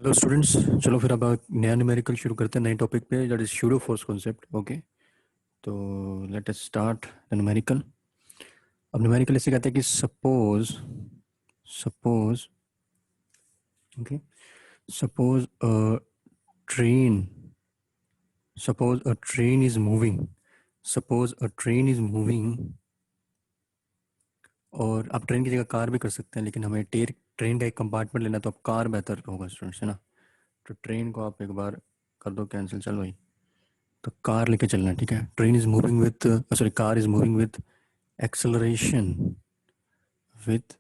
Hello students. चलो फिर अब नया न्यूमेरिकल शुरू करते हैं नए टॉपिक पे, that is pseudo force concept. Okay, तो let us start the numerical. अब न्यूमेरिकल ऐसे कहते हैं कि suppose suppose okay, suppose a train suppose a train is moving suppose a train is moving. और आप ट्रेन की जगह कार भी कर सकते हैं, लेकिन हमें ट्रेन का एक कंपार्टमेंट लेना, तो अब कार बेहतर होगा स्टूडेंट्स, है ना। तो ट्रेन को आप एक बार कर दो कैंसिल, चलो भाई। तो कार लेके चलना है, ठीक है। Train is moving with, sorry, car is moving with acceleration with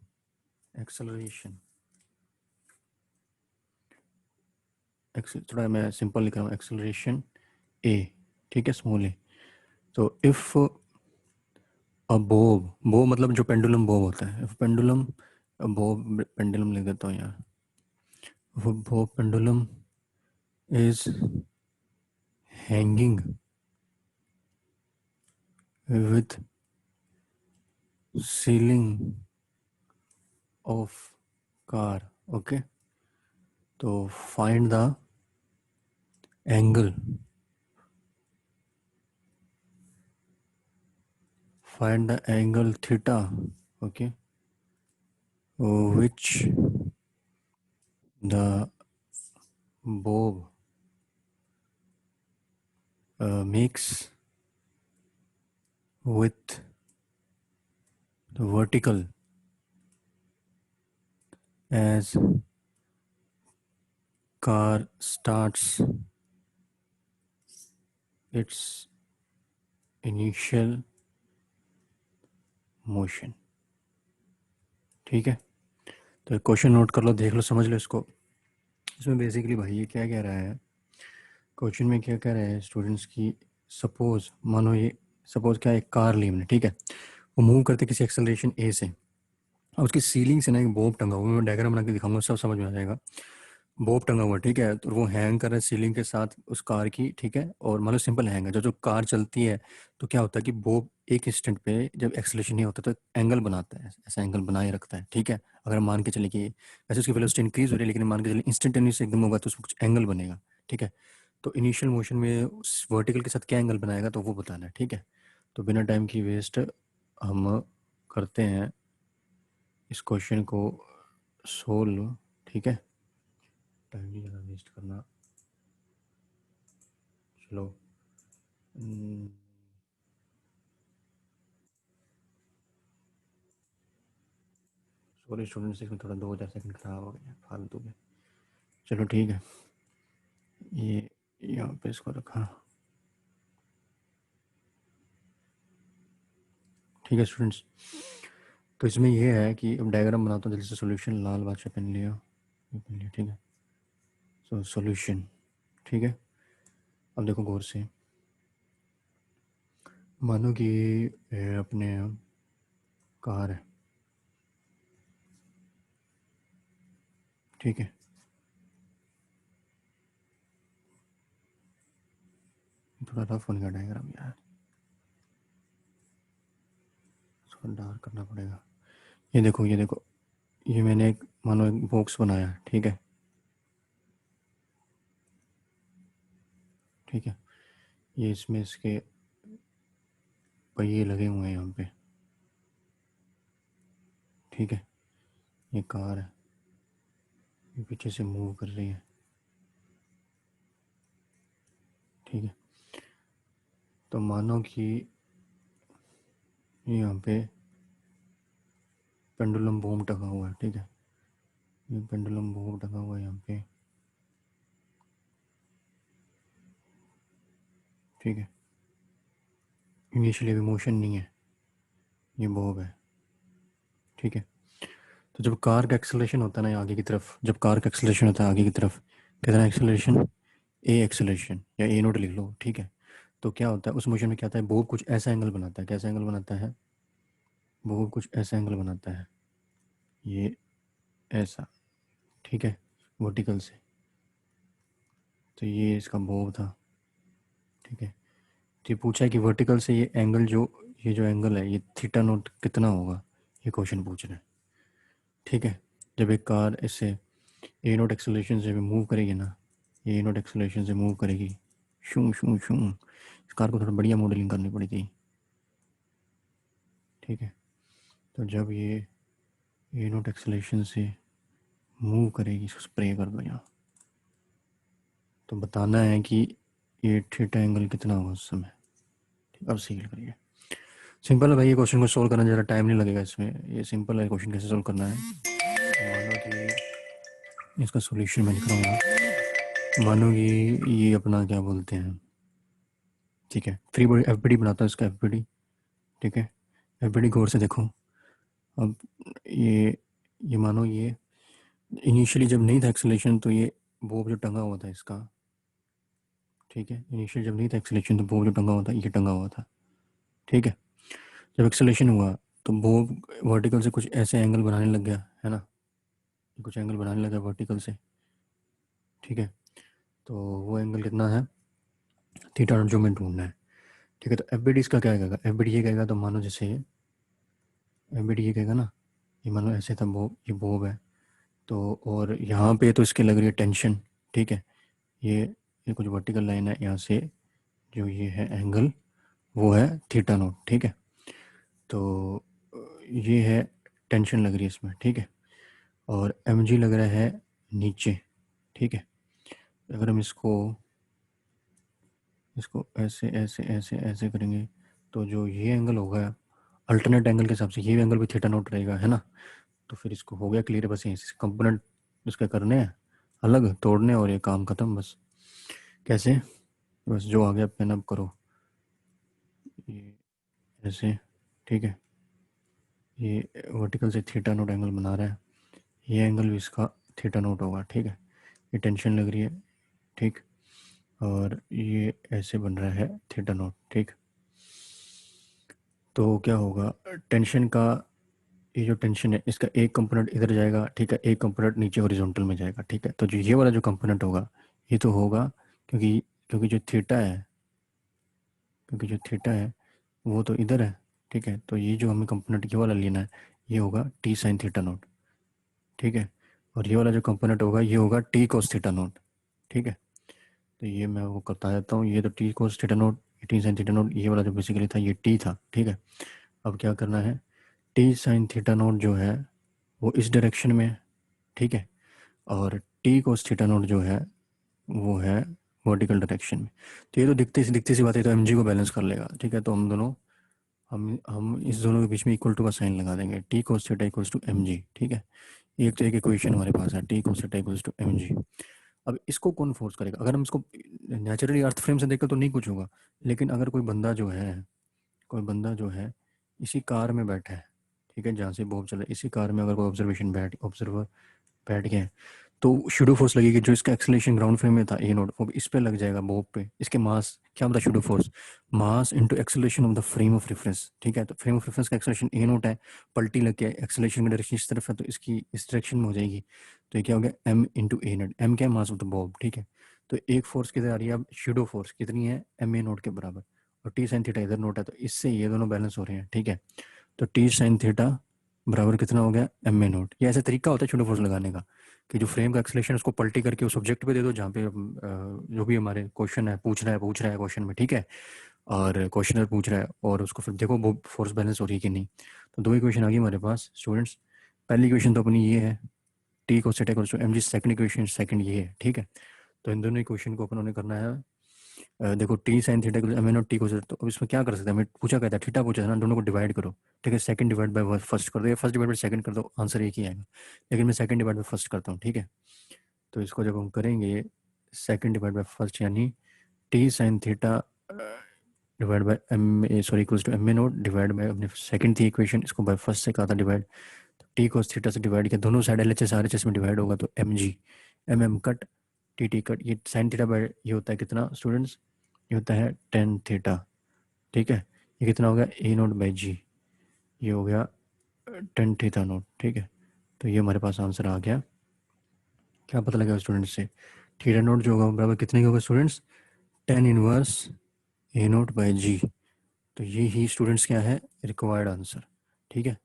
acceleration थोड़ा मैं सिंपल लिख रहा हूँ, एक्सेलरेशन ए, ठीक है, स्मॉल ए। तो इफ अ बो मतलब जो पेंडुलम बो होता है, इफ पेंडुलम बो, पेंडुलम लिख देता हूँ यार। बो pendulum is hanging with ceiling of car. Okay, तो find the angle find the angle theta, okay, which the bob makes with the vertical as car starts its initial motion। ठीक है, तो क्वेश्चन नोट कर लो, देख लो, समझ लो इसको। इसमें basically भाई ये क्या कह रहा है, क्वेश्चन में क्या कह रहा है स्टूडेंट्स की, सपोज मानो ये, सपोज क्या, एक कार ली हमने, ठीक है। वो मूव करते किसी एक्सेलरेशन ए से, और उसकी सीलिंग से ना एक बोब टंगा हुआ है, मैं डायग्राम बना के दिखाऊंगा, सब समझ में आ जाएगा। बोब टंगा हुआ है, ठीक है, तो वो हैंग कर रहा है सीलिंग के साथ उस कार की, ठीक है। और मतलब सिंपल हैंग है, जो जो कार चलती है तो क्या होता है कि बोब एक इंस्टेंट पे जब एक्सेलरेशन नहीं होता तो एंगल बनाता है, ऐसा एंगल बनाए रखता है, ठीक है। अगर मान के चले कि वैसे उसकी वेलोसिटी इंक्रीज हो रही है, लेकिन मान के चले इंस्टेंटेनियस एकदम होगा तो उसमें कुछ एंगल बनेगा, ठीक है। तो इनिशियल मोशन में उस वर्टिकल के साथ क्या एंगल बनाएगा तो वो बताना है, ठीक है। तो बिना टाइम की वेस्ट हम करते हैं इस क्वेश्चन को सोल्व, ठीक है। टाइम नहीं ज़्यादा वेस्ट करना, चलो। सॉरी स्टूडेंट्स, इसमें थोड़ा 2-4 सेकंड खराब हो गए फालतू के। चलो ठीक है, ये यहाँ पे इसको रखा, ठीक है स्टूडेंट्स। तो इसमें ये है कि अब डायग्राम बनाता हूँ जल्दी से। सॉल्यूशन, लाल बादशाह पेन लिया, ये पेन लिया, ठीक है। सो सॉल्यूशन, ठीक है। अब देखो गौर से, मानो कि अपने कार है, ठीक है। थोड़ा रफ होने का डायग्राम यार, इसको डार्क करना पड़ेगा। ये देखो, ये देखो, ये मैंने एक, मानो एक बॉक्स बनाया, ठीक है, ठीक है। ये इसमें इसके पहिए लगे हुए हैं यहाँ पे, ठीक है। ये कार है, ये पीछे से मूव कर रही है, ठीक है। तो मानो कि यहाँ पे पेंडुलम बूम टंगा हुआ है, ठीक है। ये पेंडुलम बूम टंगा हुआ है यहाँ पे, ठीक है। इनिशियली अभी मोशन नहीं है, ये बॉब है, ठीक है। तो जब कार का एक्सेलरेशन होता है ना, ये आगे की तरफ, जब कार का एक्सेलरेशन होता है आगे की तरफ, कितना एक्सेलरेशन, ए एक्सेलरेशन, या ए नोट लिख लो, ठीक है। तो क्या होता है उस मोशन में, क्या होता है, बॉब कुछ ऐसा एंगल बनाता है, कैसा एंगल बनाता है, बॉब कुछ ऐसा एंगल बनाता है, ये ऐसा, ठीक है, वर्टिकल से। तो ये इसका बॉब था, ठीक है। तो ये पूछा है कि वर्टिकल से ये एंगल जो, ये जो एंगल है ये थीटा नोट कितना होगा, ये क्वेश्चन पूछ रहे हैं, ठीक है। जब एक कार इससे ए नोट एक्सेलरेशन से मूव करेगी ना, ए नोट एक्सेलरेशन से मूव करेगी, शूं शूं शूं, इस कार को थोड़ा बढ़िया मॉडलिंग करनी पड़ेगी, ठीक है। तो जब ये ए नोट एक्सेलरेशन से मूव करेगी, इसको स्प्रे कर दो यहाँ, तो बताना है कि ये थीटा एंगल कितना होगा उस समय। ठीक, अब सील करिए। सिंपल है भाई, ये क्वेश्चन को सोल्व करना ज़्यादा टाइम नहीं लगेगा इसमें, ये सिंपल है। क्वेश्चन कैसे सोल्व करना है, मानो कि इसका सॉल्यूशन मैं लिख रहा हूँ। मानो कि ये अपना क्या बोलते हैं, ठीक है, फ्री बॉडी एफ बनाता हूँ इसका एफ, ठीक है। एफ गौर से देखो। अब ये मानो ये इनिशियली जब नहीं था एक्सेलेरेशन, तो ये बोब जो टंगा हुआ था इसका, ठीक है, इनिशियली जब नहीं था एक्सेलेरेशन तो बोब जो टंगा हुआ था ये टंगा हुआ था, ठीक है। जब एक्सेलेरेशन हुआ तो बोब वर्टिकल से कुछ ऐसे एंगल बनाने लग गया, है ना, कुछ एंगल बनाने लगा वर्टिकल से, ठीक है। तो वो एंगल कितना है, थीटा नॉट, जो मैं ढूंढना है, ठीक है। तो एफ इसका क्या कहेगा, एफ ये कहेगा, तो मानो जैसे एफ ये कहेगा ना, ये मानो ऐसे था बोब, ये बोब है, तो और यहाँ पे तो इसके लग रही है टेंशन, ठीक है। ये कुछ वर्टिकल लाइन है यहाँ से, जो ये है एंगल वो है थीटा नॉट, ठीक है। तो ये है टेंशन लग रही है इसमें, ठीक है। और एम लग रहा है नीचे, ठीक है। अगर हम इसको इसको ऐसे ऐसे ऐसे ऐसे करेंगे, तो जो ये एंगल होगा अल्टरनेट एंगल के हिसाब से ये एंगल भी थीटा नॉट रहेगा, है ना। तो फिर इसको हो गया क्लियर, बस यहीं कंपोनेंट इसके करने हैं अलग, तोड़ने, और ये काम खत्म बस। कैसे, बस जो आ गया पेन अप करो, ये ऐसे, ठीक है। ये वर्टिकल से थीटा नोट एंगल बना रहा है, ये एंगल भी इसका थीटा नोट होगा, ठीक है। ये टेंशन लग रही है, ठीक, और ये ऐसे बन रहा है थीटा नोट, ठीक। तो क्या होगा, टेंशन का ये जो टेंशन है इसका एक कंपोनेंट इधर जाएगा, ठीक है, एक कंपोनेंट नीचे हॉरिजॉन्टल में जाएगा, ठीक है। तो जो ये वाला जो कंपोनेंट होगा ये तो होगा, क्योंकि क्योंकि जो थीटा है क्योंकि जो थीटा है वो तो इधर है, ठीक है। तो ये जो हमें कंपोनेंट ये वाला लेना है, ये होगा टी साइन थीटा नोट, ठीक है। और ये वाला जो कंपोनेंट होगा ये होगा टी कोस थीटा नोट, ठीक है। तो ये मैं वो करता जाता हूँ, ये तो टी कोस थीटा नोट, ये टी साइन थीटा नोट, ये वाला जो बेसिकली था ये टी था, ठीक है। अब क्या करना है, टी साइन थीटा नोट जो है वो इस डायरेक्शन में है, ठीक है। और टी कोस थीटा नोट जो है वो है वर्टिकल डायरेक्शन में। तो ये तो दिखती सी बात है, तो एम को बैलेंस कर लेगा, ठीक है। तो हम दोनों हम इस दोनों के बीच में इक्वल टू का साइन लगा देंगे, T cos theta equals to M G, ठीक है। एक तो एक इक्वेशन हमारे पास है, T cos theta equals to M G. अब इसको कौन फोर्स करेगा, अगर हम इसको नेचुरली अर्थ फ्रेम से देखकर तो नहीं कुछ होगा, लेकिन अगर कोई बंदा जो है इसी कार में बैठा है, ठीक है, जहाँ से बॉब चल रहा है, इसी कार में अगर कोई ऑब्जर्वर बैठ गए हैं, तो शूडो फोर्स लगेगी, जो इसका एक्सेलरेशन ग्राउंड फ्रेम में था ए नोट, वो भी इस पे लग जाएगा बॉब पे, इसके मास क्या होता है pseudo force, mass into acceleration of the frame of reference, ठीक है। तो फ्रेम ऑफ रेफरेंस का एक्सेलरेशन ए नोट है, पलटी लग के एक्सेलरेशन की डायरेक्शन इस तरफ है, तो इसकी इस डायरेक्शन में हो जाएगी। तो ये क्या हो गया, एम इंटू ए नोट, एम क्या है, मास ऑफ द बॉब, ठीक है। तो एक फोर्स किधर आ रही है, अब शूडो फोर्स कितनी है, एम ए नोट के बराबर, और टी साइन थीटा इधर नोट है, तो इससे ये दोनों बैलेंस हो रहे हैं, ठीक है। तो टी साइन थीटा बराबर कितना हो गया, एम ए नोट। ये ऐसा तरीका होता है शूडो फोर्स लगाने का, कि जो फ्रेम का एक्सलेशन उसको पलटी करके उस सब्जेक्ट पे दे दो जहाँ पे जो भी हमारे क्वेश्चन है पूछ रहा है क्वेश्चन में, ठीक है। और क्वेश्चनर पूछ रहा है, और उसको फिर देखो वो फोर्स बैलेंस हो रही है कि नहीं। तो दो इक्वेशन आ गई हमारे पास स्टूडेंट्स। पहली इक्वेशन तो अपनी ये है, टी को set equals to M G, second equation second ये है, ठीक है। तो इन दोनों इक्वेशन को अपन ने करना है, देखो T sine theta M N और टी को, तो अब इसमें क्या कर सकते हैं, हमें पूछा कहता है थीटा पूछा है ना, दोनों को डिवाइड करो, ठीक है। सेकंड डिवाइड बाय फर्स्ट कर दो, या फर्स्ट डिवाइड बाय सेकंड कर दो, आंसर एक ही आएगा, लेकिन मैं सेकंड डिवाइड बाय फर्स्ट करता हूँ, ठीक है। तो इसको जब हम करेंगे सेकंड डिवाइड बाय फर्स्ट, यानी T sine theta divide by M A sorry equals to M A not divide by, अपने सेकंड थी इक्वेशन, इसको बाय फर्स्ट से कहा था डिवाइड, तो टी कोस थीटा से डिवाइड किया, दोनों side L H S R H S में डिवाइड होगा, तो M G, M M cut, T T cut, ये साइन थीटा बाय ये होता है कितना स्टूडेंट्स, ये होता है टेन थीटा, ठीक है। ये कितना हो गया, ए नोट बाई जी, ये हो गया टेन थीटा नोट, ठीक है। तो ये हमारे पास आंसर आ गया। क्या पता लगा स्टूडेंट्स से, थीटा नोट जो होगा बराबर कितने का होगा students, tan inverse a naught by g. तो ये ही स्टूडेंट्स क्या है, रिक्वायर्ड आंसर, ठीक है।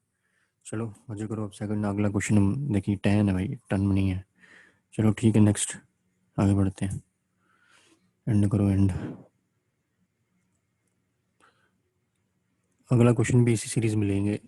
चलो मजे करो, अब सेकंड अगला क्वेश्चन हम देखिए, टेन है भाई, टन में नहीं है। चलो ठीक है, नेक्स्ट आगे बढ़ते हैं। एंड करो एंड। अगला क्वेश्चन भी इसी सीरीज में लेंगे,